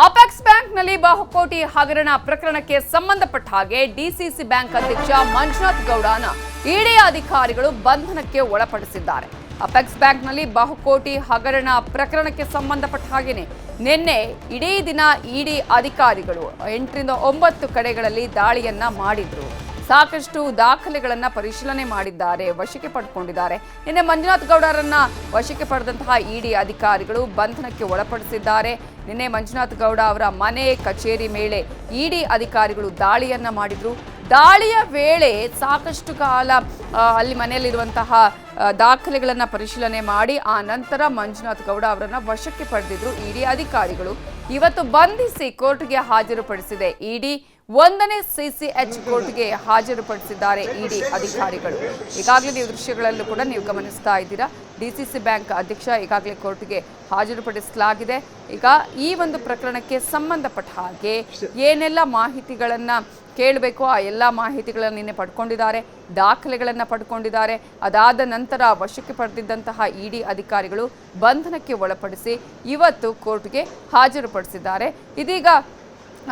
Apex ಬ್ಯಾಂಕ್ನಲ್ಲಿ ಬಹುಕೋಟಿ ಹಗರಣ ಪ್ರಕರಣಕ್ಕೆ ಸಂಬಂಧಪಟ್ಟ ಹಾಗೆ ಡಿಸಿಸಿ ಬ್ಯಾಂಕ್ ಅಧ್ಯಕ್ಷ ಮಂಜುನಾಥ್ ಗೌಡನ ಇಡಿ ಅಧಿಕಾರಿಗಳು ಬಂಧನಕ್ಕೆ ಒಳಪಡಿಸಿದ್ದಾರೆ. ಅಪೆಕ್ಸ್ ಬ್ಯಾಂಕ್ನಲ್ಲಿ ಬಹುಕೋಟಿ ಹಗರಣ ಪ್ರಕರಣಕ್ಕೆ ಸಂಬಂಧಪಟ್ಟ ಹಾಗೆಯೇ ನಿನ್ನೆ ಇಡೀ ದಿನ ಇಡಿ ಅಧಿಕಾರಿಗಳು 8 ರಿಂದ 9 ಕಡೆಗಳಲ್ಲಿ ದಾಳಿಯನ್ನ ಮಾಡಿದ್ರು. ಸಾಕಷ್ಟು ದಾಖಲೆಗಳನ್ನು ಪರಿಶೀಲನೆ ಮಾಡಿದ್ದಾರೆ, ವಶಕ್ಕೆ ಪಡೆದುಕೊಂಡಿದ್ದಾರೆ. ನಿನ್ನೆ ಮಂಜುನಾಥ್ ಗೌಡರನ್ನ ವಶಕ್ಕೆ ಪಡೆದಂತಹ ಇಡಿ ಅಧಿಕಾರಿಗಳು ಬಂಧನಕ್ಕೆ ಒಳಪಡಿಸಿದ್ದಾರೆ. ನಿನ್ನೆ ಮಂಜುನಾಥ್ ಗೌಡ ಅವರ ಮನೆ ಕಚೇರಿ ಮೇಲೆ ಇಡಿ ಅಧಿಕಾರಿಗಳು ದಾಳಿಯನ್ನ ಮಾಡಿದ್ರು. ದಾಳಿಯ ವೇಳೆ ಸಾಕಷ್ಟು ಕಾಲ ಅಲ್ಲಿ ಮನೆಯಲ್ಲಿರುವಂತಹ ದಾಖಲೆಗಳನ್ನು ಪರಿಶೀಲನೆ ಮಾಡಿ ಆ ನಂತರ ಮಂಜುನಾಥ್ ಗೌಡ ಅವರನ್ನ ವಶಕ್ಕೆ ಪಡೆದಿದ್ರು ಇಡಿ ಅಧಿಕಾರಿಗಳು. ಇವತ್ತು ಬಂಧಿಸಿ ಕೋರ್ಟ್ಗೆ ಹಾಜರುಪಡಿಸಿದೆ ಇಡಿ. 1ನೇ ಸಿಸಿಎಚ್ ಕೋರ್ಟ್ಗೆ ಹಾಜರುಪಡಿಸಿದ್ದಾರೆ ಇಡಿ ಅಧಿಕಾರಿಗಳು. ಈಗಾಗಲೇ ನೀವು ದೃಶ್ಯಗಳಲ್ಲೂ ಕೂಡ ನೀವು ಗಮನಿಸ್ತಾ ಇದ್ದೀರಾ. ಡಿಸಿಸಿ ಬ್ಯಾಂಕ್ ಅಧ್ಯಕ್ಷ ಈಗಾಗಲೇ ಕೋರ್ಟ್ಗೆ ಹಾಜರುಪಡಿಸಲಾಗಿದೆ. ಈಗ ಈ ಒಂದು ಪ್ರಕರಣಕ್ಕೆ ಸಂಬಂಧಪಟ್ಟ ಹಾಗೆ ಏನೆಲ್ಲ ಮಾಹಿತಿಗಳನ್ನು ಕೇಳಬೇಕು ಆ ಎಲ್ಲ ಮಾಹಿತಿಗಳನ್ನು ನಿನ್ನೆ ಪಡ್ಕೊಂಡಿದ್ದಾರೆ, ದಾಖಲೆಗಳನ್ನು ಪಡ್ಕೊಂಡಿದ್ದಾರೆ. ಅದಾದ ನಂತರ ವಶಕ್ಕೆ ಪಡೆದಿದ್ದಂತಹ ಇಡಿ ಅಧಿಕಾರಿಗಳು ಬಂಧನಕ್ಕೆ ಒಳಪಡಿಸಿ ಇವತ್ತು ಕೋರ್ಟ್ಗೆ ಹಾಜರುಪಡಿಸಿದ್ದಾರೆ. ಇದೀಗ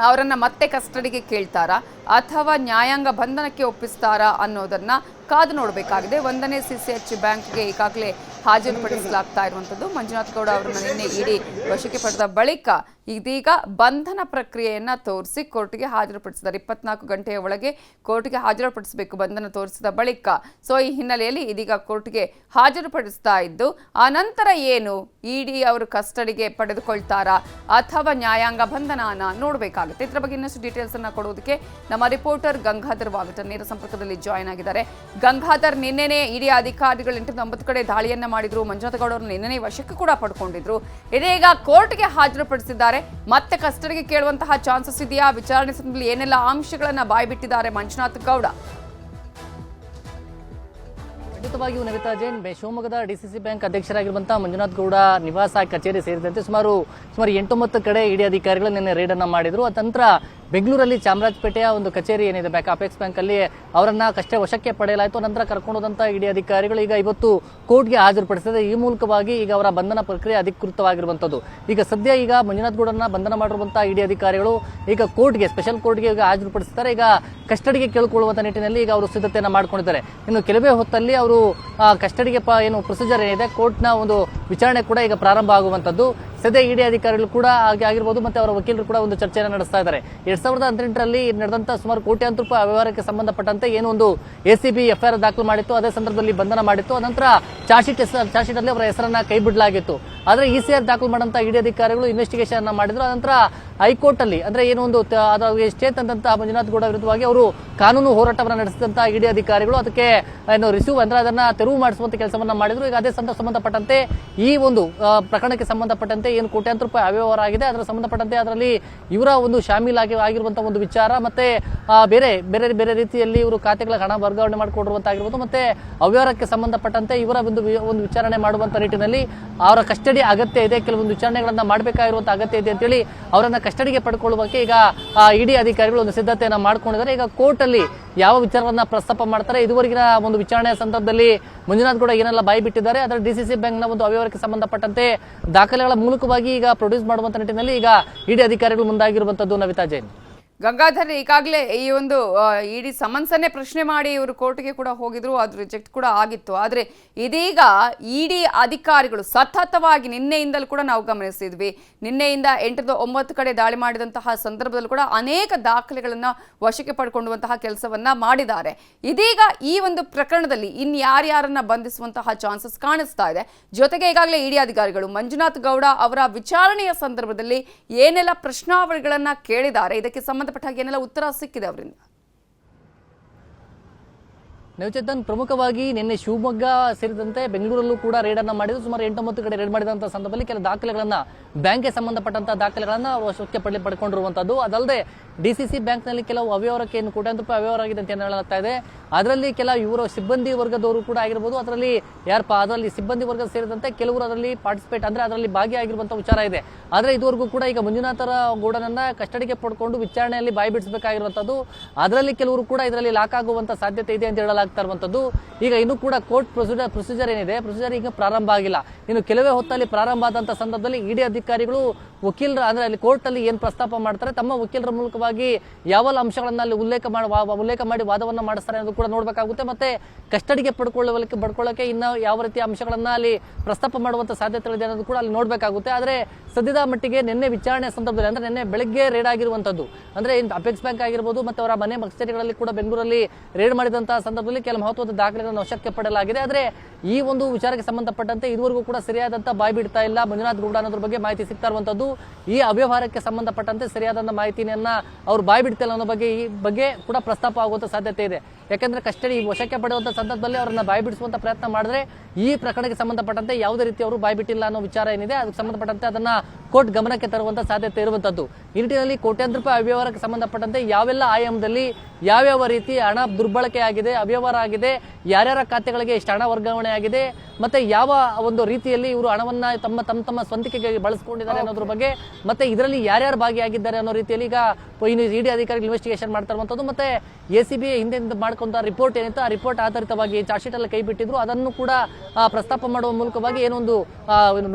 ಅವರನ್ನು ಮತ್ತೆ ಕಸ್ಟಡಿಗೆ ಕೇಳ್ತಾರಾ ಅಥವಾ ನ್ಯಾಯಾಂಗ ಬಂಧನಕ್ಕೆ ಒಪ್ಪಿಸ್ತಾರಾ ಅನ್ನೋದನ್ನ ಕಾದು ನೋಡಬೇಕಾಗಿದೆ. 1ನೇ ಸಿಸಿಎಚ್ ಬ್ಯಾಂಕ್ಗೆ ಈಗಾಗಲೇ ಹಾಜರುಪಡಿಸಲಾಗ್ತಾ ಇರುವಂಥದ್ದು. ಮಂಜುನಾಥ್ ಗೌಡ ಅವರನ್ನು ನಿನ್ನೆ ಇಡಿ ವಶಕ್ಕೆ ಪಡೆದ ಬಳಿಕ ಇದೀಗ ಬಂಧನ ಪ್ರಕ್ರಿಯೆಯನ್ನು ತೋರಿಸಿ ಕೋರ್ಟ್ಗೆ ಹಾಜರುಪಡಿಸಿದ್ದಾರೆ. 24 ಗಂಟೆಯ ಒಳಗೆ ಕೋರ್ಟ್ಗೆ ಹಾಜರುಪಡಿಸಬೇಕು ಬಂಧನ ತೋರಿಸಿದ ಬಳಿಕ. ಸೊ ಈ ಹಿನ್ನೆಲೆಯಲ್ಲಿ ಇದೀಗ ಕೋರ್ಟ್ಗೆ ಹಾಜರುಪಡಿಸ್ತಾ ಇದ್ದು ಆ ನಂತರ ಏನು ಇಡಿ ಅವರು ಕಸ್ಟಡಿಗೆ ಪಡೆದುಕೊಳ್ತಾರಾ ಅಥವಾ ನ್ಯಾಯಾಂಗ ಬಂಧನನ ನೋಡಬೇಕಾಗುತ್ತೆ. ಇದರ ಬಗ್ಗೆ ಇನ್ನಷ್ಟು ಡೀಟೇಲ್ಸ್ ಅನ್ನ ಕೊಡೋದಕ್ಕೆ ನಮ್ಮ ರಿಪೋರ್ಟರ್ ಗಂಗಾಧರ್ ವಾಗಟನ್ ನೇರ ಸಂಪರ್ಕದಲ್ಲಿ ಜಾಯ್ನ್ ಆಗಿದ್ದಾರೆ. ಗಂಗಾಧರ್, ನಿನ್ನೆನೇ ಇಡಿ ಅಧಿಕಾರಿಗಳು 8 ರಿಂದ 9 ಕಡೆ ದಾಳಿಯನ್ನ ಮಾಡಿದ್ರು. ಮಂಜುನಾಥ್ ಗೌಡ ಅವರನ್ನು ನಿನ್ನೆನೇ ವಶಕ್ಕೆ ಕೂಡ ಪಡ್ಕೊಂಡಿದ್ರು. ಇದೀಗ ಕೋರ್ಟ್ಗೆ ಹಾಜರುಪಡಿಸಿದ್ದಾರೆ. ಮತ್ತೆ ಕಸ್ಟಡಿಗೆ ಕೇಳುವಂತಹ ಚಾನ್ಸಸ್ ಇದೆಯಾ? ವಿಚಾರಣೆ ಸಂದರ್ಭದಲ್ಲಿ ಏನೆಲ್ಲ ಅಂಶಗಳನ್ನ ಬಾಯ್ಬಿಟ್ಟಿದ್ದಾರೆ ಮಂಜುನಾಥ್ ಗೌಡ? ಖಂಡಿತವಾಗಿಯೂ ನವಿತಾ ಜೈನ್, ಶಿವಮೊಗ್ಗದ ಡಿಸಿಸಿ ಬ್ಯಾಂಕ್ ಅಧ್ಯಕ್ಷರಾಗಿರುವಂತಹ ಮಂಜುನಾಥ್ ಗೌಡ ನಿವಾಸ ಕಚೇರಿ ಸೇರಿದಂತೆ ಸುಮಾರು 8-9 ಕಡೆ ಇಡಿ ಅಧಿಕಾರಿಗಳು ನಿನ್ನೆ ರೇಡ್ ಅನ್ನ ಮಾಡಿದ್ರು. ಆ ನಂತರ ಬೆಂಗಳೂರಲ್ಲಿ ಚಾಮರಾಜಪೇಟೆಯ ಒಂದು ಕಚೇರಿ ಏನಿದೆ ಅಪೆಕ್ಸ್ ಬ್ಯಾಂಕ್ ಅಲ್ಲಿ ಅವರನ್ನ ಕಷ್ಟೇ ವಶಕ್ಕೆ ಪಡೆಯಲಾಯಿತು. ನಂತರ ಕರ್ಕೊಂಡು ಹೋದಂತಹ ಇಡಿ ಅಧಿಕಾರಿಗಳು ಈಗ ಇವತ್ತು ಕೋರ್ಟ್ಗೆ ಹಾಜರುಪಡಿಸಿದೆ. ಈ ಮೂಲಕವಾಗಿ ಈಗ ಅವರ ಬಂಧನ ಪ್ರಕ್ರಿಯೆ ಅಧಿಕೃತವಾಗಿರುವಂತದ್ದು. ಈಗ ಸದ್ಯ ಈಗ ಮಂಜುನಾಥ್ ಗೌಡರನ್ನ ಬಂಧನ ಮಾಡಿರುವಂತಹ ಇಡಿ ಅಧಿಕಾರಿಗಳು ಈಗ ಕೋರ್ಟ್ಗೆ, ಸ್ಪೆಷಲ್ ಕೋರ್ಟ್ಗೆ ಈಗ ಹಾಜರುಪಡಿಸಿದ್ದಾರೆ. ಈಗ ಕಸ್ಟಡಿಗೆ ಕೇಳಿಕೊಳ್ಳುವಂತ ನಿಟ್ಟಿನಲ್ಲಿ ಈಗ ಅವರು ಸಿದ್ಧತೆಯನ್ನ ಮಾಡ್ಕೊಂಡಿದ್ದಾರೆ. ಇನ್ನು ಕೆಲವೇ ಹೊತ್ತಲ್ಲಿ ಅವರು ಕಸ್ಟಡಿಗೆ ಏನು ಪ್ರೊಸೀಜರ್ ಏನಿದೆ ಕೋರ್ಟ್ನ ಒಂದು ವಿಚಾರಣೆ ಕೂಡ ಈಗ ಪ್ರಾರಂಭ ಆಗುವಂತದ್ದು. ಸದ್ಯ ಇಡಿ ಅಧಿಕಾರಿಗಳು ಕೂಡ ಆಗಿರ್ಬೋದು ಮತ್ತೆ ಅವರ ವಕೀಲರು ಕೂಡ ಒಂದು ಚರ್ಚೆಯನ್ನು ನಡೆಸ್ತಾ ಇದ್ದಾರೆ. 2018ರಲ್ಲಿ ನಡೆದಂತಹ ಸುಮಾರು ಕೋಟ್ಯಾಂತರ ರೂಪಾಯಿ ವ್ಯವಹಾರಕ್ಕೆ ಸಂಬಂಧಪಟ್ಟಂತೆ ಏನು ಒಂದು ಎಸಿಬಿ ಎಫ್ಐಆರ್ ದಾಖಲು ಮಾಡಿತ್ತು, ಅದೇ ಸಂದರ್ಭದಲ್ಲಿ ಬಂಧನ ಮಾಡಿತ್ತು. ಅನಂತರ ಚಾರ್ಜ್ ಶೀಟ್ ಅಲ್ಲಿ ಅವರ ಹೆಸರನ್ನ ಕೈ ಬಿಡಲಾಗಿತ್ತು. ಆದ್ರೆ ಇಸಿಆರ್ ದಾಖಲು ಮಾಡಂತ ಇಡಿ ಅಧಿಕಾರಿಗಳು ಇನ್ವೆಸ್ಟಿಗೇಷನ್ ಮಾಡಿದ್ರು. ಅನಂತರ ಹೈಕೋರ್ಟ್ ಅಲ್ಲಿ ಅಂದ್ರೆ ಏನು ಒಂದು ಸ್ಟೇ ತಂದಂತಹ ಮಂಜುನಾಥ್ ಗೌಡ ವಿರುದ್ಧವಾಗಿ ಅವರು ಕಾನೂನು ಹೋರಾಟವನ್ನು ನಡೆಸಿದಂತಹ ಇಡಿ ಅಧಿಕಾರಿಗಳು ಅದಕ್ಕೆ ಏನು ರಿಸೀವ್ ಅಂದ್ರೆ ಅದನ್ನ ತೆರವು ಮಾಡಿಸುವಂತ ಕೆಲಸವನ್ನ ಮಾಡಿದ್ರು. ಈಗ ಅದೇ ಸಂಬಂಧಪಟ್ಟಂತೆ ಈ ಒಂದು ಪ್ರಕರಣಕ್ಕೆ ಸಂಬಂಧಪಟ್ಟಂತೆ ಏನು ಕೋಟ್ಯಾಂತರ ರೂಪಾಯಿ ಅವ್ಯವಹಾರ ಆಗಿದೆ ಅದರ ಸಂಬಂಧಪಟ್ಟಂತೆ ಅದರಲ್ಲಿ ಇವರ ಒಂದು ಆಗಿರುವಂತಹ ಒಂದು ವಿಚಾರ ಮತ್ತೆ ಬೇರೆ ಬೇರೆ ಬೇರೆ ರೀತಿಯಲ್ಲಿ ಇವರು ಖಾತೆಗಳ ಹಣ ವರ್ಗಾವಣೆ ಮಾಡಿಕೊಂಡಿರುವಂತಾಗಿರ್ಬೋದು ಮತ್ತೆ ಅವ್ಯವಹಾರಕ್ಕೆ ಸಂಬಂಧಪಟ್ಟಂತೆ ಇವರ ಒಂದು ವಿಚಾರಣೆ ಮಾಡುವಂತ ನಿಟ್ಟಿನಲ್ಲಿ ಅವರ ಕಸ್ಟಡಿ ಅಗತ್ಯ ಇದೆ, ಕೆಲವೊಂದು ವಿಚಾರಣೆಗಳನ್ನ ಮಾಡಬೇಕಾಗಿರುವಂತಹ ಅಗತ್ಯ ಇದೆ ಅಂತೇಳಿ ಅವರನ್ನ ಕಸ್ಟಡಿಗೆ ಪಡ್ಕೊಳ್ಳುವಕ್ಕೆ ಈಗ ಇಡಿ ಅಧಿಕಾರಿಗಳು ಒಂದು ಸಿದ್ಧತೆಯನ್ನ ಮಾಡ್ಕೊಂಡಿದ್ದಾರೆ. ಈಗ ಕೋರ್ಟ್ ಅಲ್ಲಿ ಯಾವ ವಿಚಾರವನ್ನ ಪ್ರಸ್ತಾಪ ಮಾಡ್ತಾರೆ, ಇದುವರೆಗಿನ ಒಂದು ವಿಚಾರಣೆಯ ಸಂದರ್ಭದಲ್ಲಿ ಮಂಜುನಾಥ್ ಗೌಡ ಏನೆಲ್ಲ ಬಾಯಿ ಬಿಟ್ಟಿದ್ದಾರೆ, ಅದರ ಡಿಸಿಸಿ ಬ್ಯಾಂಕ್ನ ಒಂದು ಅವ್ಯವಹಾರಕ್ಕೆ ಸಂಬಂಧಪಟ್ಟಂತೆ ದಾಖಲೆಗಳ ಮೂಲಕವಾಗಿ ಈಗ ಪ್ರೊಡ್ಯೂಸ್ ಮಾಡುವಂತ ನಿಟ್ಟಿನಲ್ಲಿ ಈಗ ಇಡಿ ಅಧಿಕಾರಿಗಳು ಮುಂದಾಗಿರುವಂತದ್ದು. ನವಿತಾ ಜೈನ್. ಗಂಗಾಧರ್, ಈಗಾಗಲೇ ಈ ಒಂದು ಇಡಿ ಸಮನ್ಸನ್ನೇ ಪ್ರಶ್ನೆ ಮಾಡಿ ಇವರು ಕೋರ್ಟ್ಗೆ ಕೂಡ ಹೋಗಿದ್ರು, ಅದು ರಿಜೆಕ್ಟ್ ಕೂಡ ಆಗಿತ್ತು. ಆದರೆ ಇದೀಗ ಇಡಿ ಅಧಿಕಾರಿಗಳು ಸತತವಾಗಿ ನಿನ್ನೆಯಿಂದಲೂ ಕೂಡ ನಾವು ಗಮನಿಸಿದ್ವಿ, ನಿನ್ನೆಯಿಂದ 8-9 ಕಡೆ ದಾಳಿ ಮಾಡಿದಂತಹ ಸಂದರ್ಭದಲ್ಲೂ ಕೂಡ ಅನೇಕ ದಾಖಲೆಗಳನ್ನು ವಶಕ್ಕೆ ಪಡ್ಕೊಳ್ಳುವಂತಹ ಕೆಲಸವನ್ನ ಮಾಡಿದ್ದಾರೆ. ಇದೀಗ ಈ ಒಂದು ಪ್ರಕರಣದಲ್ಲಿ ಇನ್ಯಾರ್ಯಾರನ್ನ ಬಂಧಿಸುವಂತಹ ಚಾನ್ಸಸ್ ಕಾಣಿಸ್ತಾ ಇದೆ. ಜೊತೆಗೆ ಈಗಾಗಲೇ ಇಡಿ ಅಧಿಕಾರಿಗಳು ಮಂಜುನಾಥ್ ಗೌಡ ಅವರ ವಿಚಾರಣೆಯ ಸಂದರ್ಭದಲ್ಲಿ ಏನೆಲ್ಲ ಪ್ರಶ್ನಾವಳಿಗಳನ್ನ ಕೇಳಿದ್ದಾರೆ, ಇದಕ್ಕೆ ಸಂಬಂಧ ಏನೆಲ್ಲ ಉತ್ತರ ಸಿಕ್ಕಿದೆ ಅವರಿಂದ? ನವಚೇತನ್, ಪ್ರಮುಖವಾಗಿ ನಿನ್ನೆ ಶಿವಮೊಗ್ಗ ಸೇರಿದಂತೆ ಬೆಂಗಳೂರಲ್ಲೂ ಕೂಡ ರೇಡ್ ಅನ್ನ ಮಾಡಿದ್ರು. ಸುಮಾರು 8-9 ಕಡೆ ರೇಡ್ ಮಾಡಿದಂತಹ ಸಂದರ್ಭದಲ್ಲಿ ಕೆಲ ದಾಖಲೆಗಳನ್ನ ಬ್ಯಾಂಕ್ಗೆ ಸಂಬಂಧಪಟ್ಟಂತಹ ದಾಖಲೆಗಳನ್ನ ವಶಕ್ಕೆ ಪಡ್ಕೊಂಡಿರುವಂತದ್ದು. ಅದಲ್ಲದೆ ಡಿಸಿಸಿ ಬ್ಯಾಂಕ್ ನಲ್ಲಿ ಕೆಲವು ಅವ್ಯವಹಾರಕ್ಕೆ ಏನು ಕೋಟ್ಯಾಂತರ ರೂಪಾಯಿ ಅವ್ಯವಹಾರ ಆಗಿದೆ ಅಂತ ಹೇಳಲಾಗ್ತಾ ಇದೆ. ಅದರಲ್ಲಿ ಕೆಲ ಇವರು ಸಿಬ್ಬಂದಿ ವರ್ಗದವರು ಕೂಡ ಆಗಿರಬಹುದು, ಅದರಲ್ಲಿ ಸಿಬ್ಬಂದಿ ವರ್ಗ ಸೇರಿದಂತೆ ಕೆಲವರು ಅದರಲ್ಲಿ ಪಾರ್ಟಿಸಿಪೇಟ್ ಅಂದ್ರೆ ಅದರಲ್ಲಿ ಭಾಗಿಯಾಗಿರುವಂತಹ ವಿಚಾರ ಇದೆ. ಆದ್ರೆ ಇದುವರೆಗೂ ಕೂಡ ಈಗ ಮಂಜುನಾಥರ ಗೌಡನನ್ನ ಕಸ್ಟಡಿಗೆ ಪಡ್ಕೊಂಡು ವಿಚಾರಣೆಯಲ್ಲಿ ಬಾಯಿ ಬಿಡಿಸಬೇಕಾಗಿರುವಂತದ್ದು. ಅದರಲ್ಲಿ ಕೆಲವರು ಕೂಡ ಇದರಲ್ಲಿ ಲಾಕ್ ಆಗುವಂತ ಸಾಧ್ಯತೆ ಇದೆ ಅಂತ ಹೇಳಲಾಗ್ತಾ ಸಿಗ್ತಾ ಇರುವಂತದ್ದು. ಈಗ ಇನ್ನೂ ಕೂಡ ಕೋರ್ಟ್ ಪ್ರೊಸೀಜರ್ ಏನಿದೆ, ಪ್ರೊಸೀಜರ್ ಈಗ ಪ್ರಾರಂಭ ಆಗಿಲ್ಲ. ಇನ್ನು ಕೆಲವೇ ಹೊತ್ತಲ್ಲಿ ಪ್ರಾರಂಭ ಆದಂತ ಸಂದರ್ಭದಲ್ಲಿ ಇಡಿ ಅಧಿಕಾರಿಗಳು ವಕೀಲರ ಅಂದ್ರೆ ಅಲ್ಲಿ ಕೋರ್ಟ್ ಅಲ್ಲಿ ಏನ್ ಪ್ರಸ್ತಾಪ ಮಾಡ್ತಾರೆ, ತಮ್ಮ ವಕೀಲರ ಮೂಲಕವಾಗಿ ಯಾವೆಲ್ಲ ಅಂಶಗಳನ್ನ ಅಲ್ಲಿ ಉಲ್ಲೇಖ ಮಾಡಿ ವಾದವನ್ನ ಮಾಡಿಸ್ತಾರೆ ಅನ್ನೋದು ಕೂಡ ನೋಡ್ಬೇಕಾಗುತ್ತೆ. ಮತ್ತೆ ಕಸ್ಟಡಿಗೆ ಪಡ್ಕೊಳ್ಳೋಕೆ ಇನ್ನು ಯಾವ ರೀತಿಯ ಅಂಶಗಳನ್ನ ಅಲ್ಲಿ ಪ್ರಸ್ತಾಪ ಮಾಡುವಂತ ಸಾಧ್ಯತೆಗಳಿದೆ ಅನ್ನೋದು ಕೂಡ ಅಲ್ಲಿ ನೋಡ್ಬೇಕಾಗುತ್ತೆ. ಆದ್ರೆ ಸದ್ಯದ ಮಟ್ಟಿಗೆ ನಿನ್ನೆ ವಿಚಾರಣೆ ಸಂದರ್ಭದಲ್ಲಿ ಅಂದ್ರೆ ನಿನ್ನೆ ಬೆಳಗ್ಗೆ ರೇಡ್ ಆಗಿರುವಂತದ್ದು, ಅಂದ್ರೆ ಅಪೆಕ್ಸ್ ಬ್ಯಾಂಕ್ ಆಗಿರ್ಬೋದು ಮತ್ತೆ ಅವರ ಮನೆ ಕಚೇರಿಗಳಲ್ಲಿ ಕೂಡ ಬೆಂಗಳೂರಲ್ಲಿ ರೇಡ್ ಮಾಡಿದಂತಹ ಸಂದರ್ಭದಲ್ಲಿ ಕೆಲ ಮಹತ್ವದ ದಾಖಲೆಗಳನ್ನು ವಶಕ್ಕೆ ಪಡೆಯಲಾಗಿದೆ. ಆದ್ರೆ ಈ ಒಂದು ವಿಚಾರಕ್ಕೆ ಸಂಬಂಧಪಟ್ಟಂತೆ ಇದುವರೆಗೂ ಕೂಡ ಸರಿಯಾದಂತ ಬಾಯಿ ಬಿಡ್ತಾ ಇಲ್ಲ ಮಂಜುನಾಥ್ ಗೌಡ ಅನ್ನೋದ್ರ ಬಗ್ಗೆ ಮಾಹಿತಿ ಸಿಗ್ತಾ ಇರುವಂತದ್ದು. ಈ ಅವ್ಯವಹಾರಕ್ಕೆ ಸಂಬಂಧಪಟ್ಟಂತೆ ಸರಿಯಾದ ಮಾಹಿತಿಯನ್ನ ಅವ್ರು ಬಾಯಿ ಬಿಡ್ತಿಲ್ಲ ಅನ್ನೋ ಬಗ್ಗೆ ಕೂಡ ಪ್ರಸ್ತಾಪ ಆಗುವಂತ ಸಾಧ್ಯತೆ ಇದೆ. ಯಾಕಂದ್ರೆ ಕಸ್ಟಡಿ ವಶಕ್ಕೆ ಪಡೆಯುವಂತ ಸಂದರ್ಭದಲ್ಲಿ ಅವರನ್ನ ಬಾಯಿ ಬಿಡಿಸುವಂತ ಪ್ರಯತ್ನ ಮಾಡಿದ್ರೆ ಈ ಪ್ರಕರಣಕ್ಕೆ ಸಂಬಂಧಪಟ್ಟಂತೆ ಯಾವುದೇ ರೀತಿ ಅವರು ಬಾಯಿ ಬಿಟ್ಟಿಲ್ಲ ಅನ್ನೋ ವಿಚಾರ ಏನಿದೆ ಅದಕ್ಕೆ ಸಂಬಂಧಪಟ್ಟಂತೆ ಅದನ್ನ ಕೋರ್ಟ್ ಗಮನಕ್ಕೆ ತರುವಂತ ಸಾಧ್ಯತೆ ಇರುವಂತದ್ದು. ಈ ನಿಟ್ಟಿನಲ್ಲಿ ಕೋಟ್ಯಾಂತರ ರೂಪಾಯಿ ಅವ್ಯವಹಾರಕ್ಕೆ ಸಂಬಂಧಪಟ್ಟಂತೆ ಯಾವೆಲ್ಲ ಆಯಾಮದಲ್ಲಿ ಯಾವ್ಯಾವ ರೀತಿ ಹಣ ದುರ್ಬಳಕೆ ಆಗಿದೆ, ಅವ್ಯವಹಾರ ಆಗಿದೆ, ಯಾರ್ಯಾರ ಖಾತೆಗಳಿಗೆ ಎಷ್ಟು ಹಣ ವರ್ಗಾವಣೆ ಆಗಿದೆ, ಮತ್ತೆ ಯಾವ ಒಂದು ರೀತಿಯಲ್ಲಿ ಇವರು ಹಣವನ್ನ ತಮ್ಮ ಸ್ವಂತಿಕೆಗೆ ಬಳಸಿಕೊಂಡಿದ್ದಾರೆ ಅನ್ನೋದ್ರ ಬಗ್ಗೆ, ಮತ್ತೆ ಇದರಲ್ಲಿ ಯಾರ್ಯಾರು ಭಾಗಿಯಾಗಿದ್ದಾರೆ ಅನ್ನೋ ರೀತಿಯಲ್ಲಿ ಈಗ ಇಡಿ ಅಧಿಕಾರಿಗಳು ಇನ್ವೆಸ್ಟಿಗೇಷನ್ ಮಾಡ್ತಾ ಇರುವಂತದ್ದು. ಮತ್ತೆ ಎಸಿಬಿ ಹಿಂದೆ ಮಾಡ್ಕೊಂಡ ರಿಪೋರ್ಟ್ ಏನಿತ್ತು ಆ ರಿಪೋರ್ಟ್ ಆಧಾರಿತವಾಗಿ ಚಾರ್ಜ್ ಶೀಟ್ ಅಲ್ಲಿ ಕೈ ಬಿಟ್ಟಿದ್ರು, ಅದನ್ನು ಕೂಡ ಪ್ರಸ್ತಾಪ ಮಾಡುವ ಮೂಲಕವಾಗಿ ಏನೊಂದು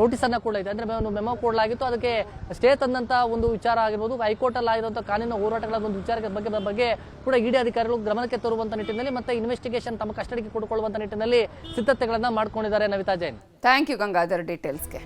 ನೋಟಿಸ್ ಅನ್ನ ಕೂಡ ಇದೆ, ಅಂದ್ರೆ ಒಂದು ಮೆಮೊ ಕೊಡಲಾಗಿತ್ತು. ಅದಕ್ಕೆ ಸ್ಟೇ ತಂದಂತ ಒಂದು ವಿಚಾರ ಆಗಿರ್ಬೋದು, ಹೈಕೋರ್ಟ್ ಅಲ್ಲಿ ಆಗಿರುವಂತಹ ಕಾನೂನು ಹೋರಾಟಗಳ ಒಂದು ವಿಚಾರದ ಬಗ್ಗೆ ಕೂಡ ಇಡಿ ಅಧಿಕಾರಿಗಳು ಗಮನಕ್ಕೆ ತರುವಂತ ನಿಟ್ಟಿನಲ್ಲಿ ಮತ್ತೆ ಇನ್ವೆಸ್ಟಿಗೇಷನ್ ತಮ್ಮ ಕಸ್ಟಡಿಗೆ ಕೊಡಿಕೊಳ್ಳುವಂತ ನಿಟ್ಟಿನಲ್ಲಿ ಸಿದ್ಧತೆಗಳನ್ನ ಮಾಡ್ಕೊಂಡಿದ್ದಾರೆ. Navitha Jain, thank you Gangadhar ಡೀಟೇಲ್ಸ್ಗೆ.